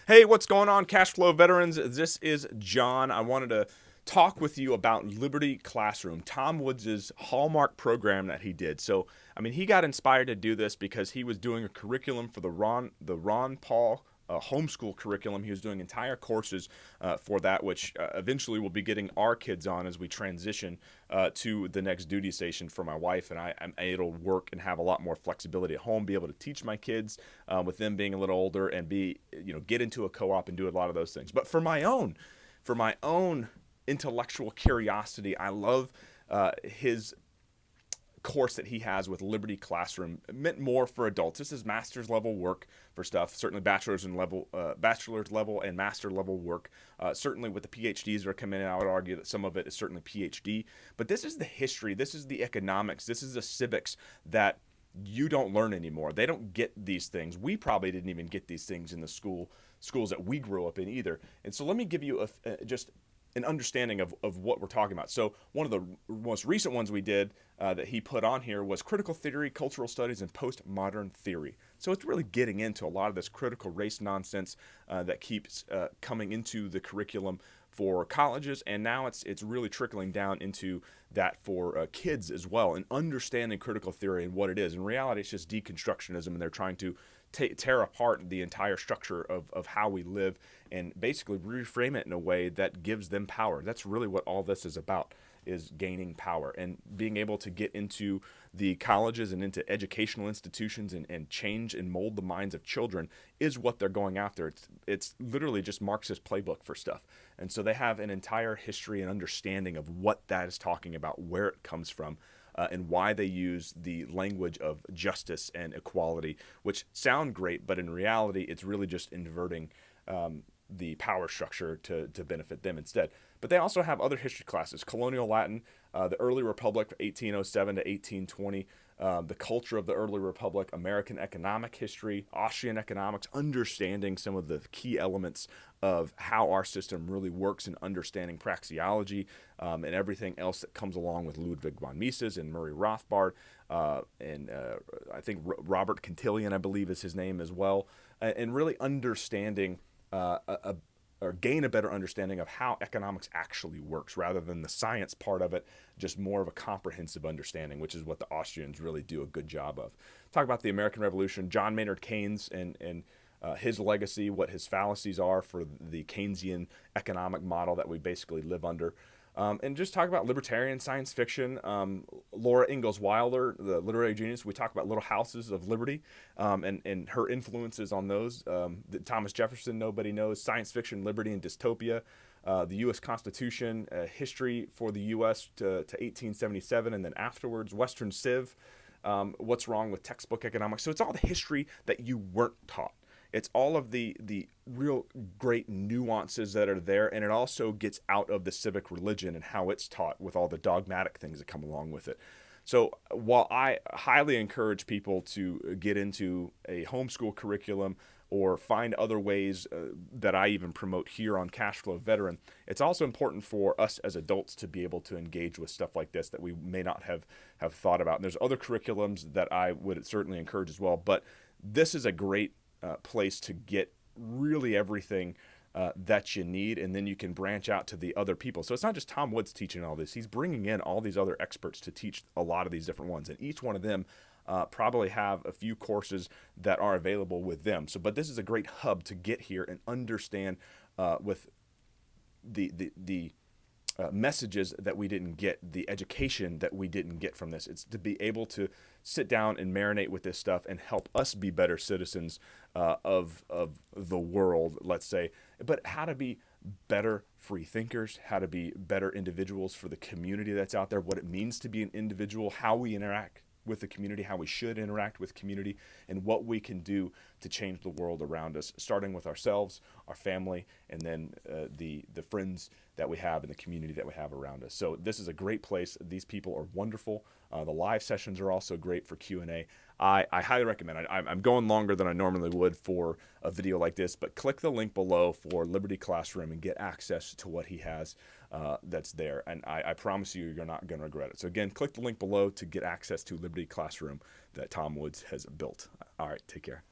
Hey, what's going on, cash flow veterans? This is John. I wanted to talk with you about Liberty Classroom, Tom Woods' hallmark program that he did. So, he got inspired to do this because he was doing a curriculum for the Ron Paul homeschool curriculum. He was doing entire courses for that, which eventually we'll be getting our kids on as we transition to the next duty station for my wife and I. I'm able to work and have a lot more flexibility at home, be able to teach my kids with them being a little older, and get into a co-op and do a lot of those things. But for my own intellectual curiosity, I love his course that he has with Liberty Classroom, meant more for adults. This is master's level work for stuff. Certainly bachelor's level and master level work. Certainly with the PhDs that are coming in, I would argue that some of it is certainly PhD. But this is the history. This is the economics. This is the civics that you don't learn anymore. They don't get these things. We probably didn't even get these things in the schools that we grew up in either. And so let me give you just an understanding of what we're talking about. So one of the most recent ones we did that he put on here was critical theory, cultural studies, and postmodern theory. So it's really getting into a lot of this critical race nonsense that keeps coming into the curriculum for colleges, and now it's really trickling down into that for kids as well, and understanding critical theory and what it is. In reality, it's just deconstructionism, and they're trying to tear apart the entire structure of how we live and basically reframe it in a way that gives them power. That's really what all this is about, is gaining power and being able to get into the colleges and into educational institutions and change and mold the minds of children is what they're going after. It's literally just Marxist playbook for stuff. And so they have an entire history and understanding of what that is talking about, where it comes from, and why they use the language of justice and equality, which sound great, but in reality, it's really just inverting the power structure to benefit them instead. But they also have other history classes: colonial Latin, the early republic, 1807 to 1820, the culture of the early republic, American economic history, Austrian economics, understanding some of the key elements of how our system really works, and understanding praxeology and everything else that comes along with Ludwig von Mises and Murray Rothbard, and I think Robert Cantillon, I believe, is his name as well, and really understanding or gain a better understanding of how economics actually works, rather than the science part of it, just more of a comprehensive understanding, which is what the Austrians really do a good job of. Talk about the American Revolution, John Maynard Keynes, and his legacy, what his fallacies are for the Keynesian economic model that we basically live under. And just talk about libertarian science fiction. Laura Ingalls Wilder, the literary genius, we talk about Little Houses of Liberty, and her influences on those. Thomas Jefferson, nobody knows. Science fiction, liberty, and dystopia. The U.S. Constitution, history for the U.S. to 1877, and then afterwards, Western Civ. What's wrong with textbook economics? So it's all the history that you weren't taught. It's all of the real great nuances that are there, and it also gets out of the civic religion and how it's taught with all the dogmatic things that come along with it. So while I highly encourage people to get into a homeschool curriculum or find other ways that I even promote here on Cashflow Veteran, it's also important for us as adults to be able to engage with stuff like this that we may not have thought about. And there's other curriculums that I would certainly encourage as well, but this is a great place to get really everything that you need, and then you can branch out to the other people. So it's not just Tom Woods teaching all this. He's bringing in all these other experts to teach a lot of these different ones, and each one of them probably have a few courses that are available with them. But this is a great hub to get here and understand with the messages that we didn't get, the education that we didn't get from this. It's to be able to sit down and marinate with this stuff and help us be better citizens of the world, let's say, but how to be better free thinkers, how to be better individuals for the community that's out there, what it means to be an individual, how we interact with the community, how we should interact with community, and what we can do to change the world around us, starting with ourselves, our family, and then the friends that we have and the community that we have around us. So this is a great place. These people are wonderful. The live sessions are also great for Q&A. I highly recommend it. I'm going longer than I normally would for a video like this, but click the link below for Liberty Classroom and get access to what he has that's there. And I promise you, you're not going to regret it. So again, click the link below to get access to Liberty Classroom that Tom Woods has built. All right, take care.